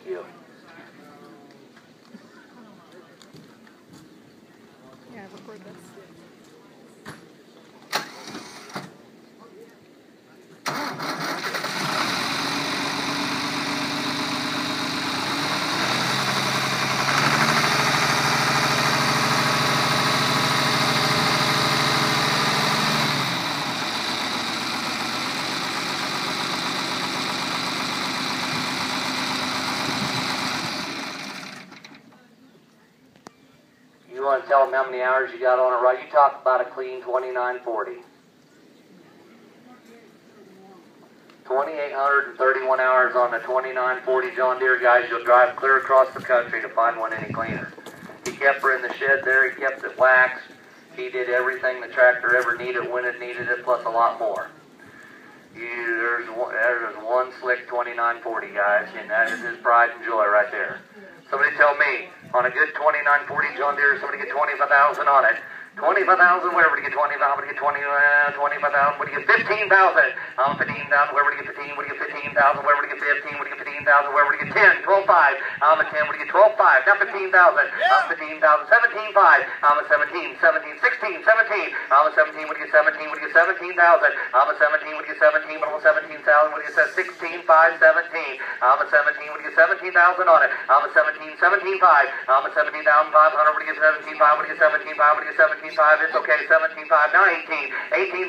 You. Yeah, record this. You want to tell them how many hours you got on it, right? You talk about a clean 2940. 2,831 hours on the 2940 John Deere, guys. You'll drive clear across the country to find one any cleaner. He kept her in the shed there. He kept it waxed. He did everything the tractor ever needed when it needed it, plus a lot more. There's one slick 2940, guys, and that is his pride and joy right there. Somebody tell me, on a good 2940 John Deere, somebody get 25,000 on it. 25,000, wherever to get 25,000, what do you get 25,000, what do you get 15,000? 15,000, wherever to get 15, what do you get 15,000, wherever to get 15, what do you get 15,000, wherever to get 10, 12,5, I'm a 10, what do you get 12,5, now 15,000, I'm 15,000, 17,5, I'm a 17, 17, 16, 17, I'm a 17, what do you get 17, what do you get 17,000, I'm a 17, what do you get 17, but I'm a 17,000, what do you get 16, 5, 17, I'm a 17, what do you get 17,000 on it, I'm a 17, 17, 5, I'm a 17,500, what do you get 17,5, what do you get 17,5, what do you get 17,5, it's okay, 17,5, now 18,000,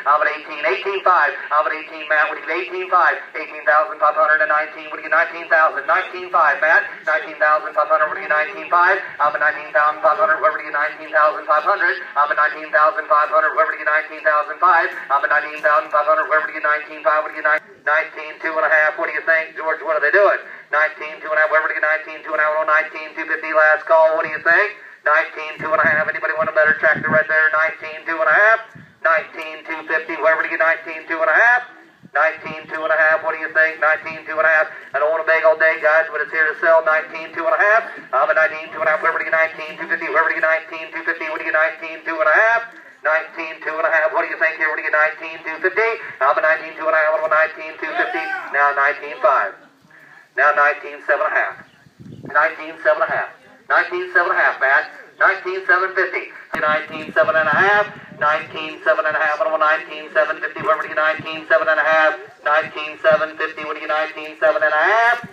I'm at 18, 18,5, I'm at 18, Matt, what do you get 18,5, 18,519, what do you get 19,000, 19,5, Matt, 19,500, what do you get 19,5, I'm at 19,500, whoever do you get 19,500, I'm at 19,500, whoever do you get 19,005, I'm at 19,500, whoever do you get 19,500, what do you get 19, 2 and a half, what do you think, George, what are they doing? 19, 2 and a half, whoever do you get 19, 2 and a half, 19, 250, last call, what do you think? 19, 2 and a half, anybody want a better tractor right there? 19, 2 and a half, 19, 250, whoever do you get 19, 2 and a half, 19, 2 and a half, what do you think? 19, 2 and a half, I don't want to beg all day, guys, but it's here to sell, 19, 2 and a half, I'm at 19, 2 and a half, whoever do you get 19, 250, whoever do you get 19, 250, what do you get 19, 2 and a half, 19, 2 and a half, what do you think here? What do you get 19, 250? I'm at 19, 2 and a half, what about 19, 250? Now 19, 5. Now 19, 7 and a half. 19, 7 and a half. 19, 7 and a half, Matt. 19, 750. 19, 7 and a half. 19, 7 and a half. What about 19, 750? Whoever do you get 19, 7 and a half. 19, 750. What do you get 19, 7 and a half?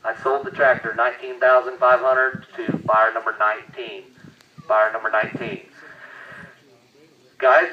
I sold the tractor, 19,500 to buyer number 19. Buyer number 19. Guys,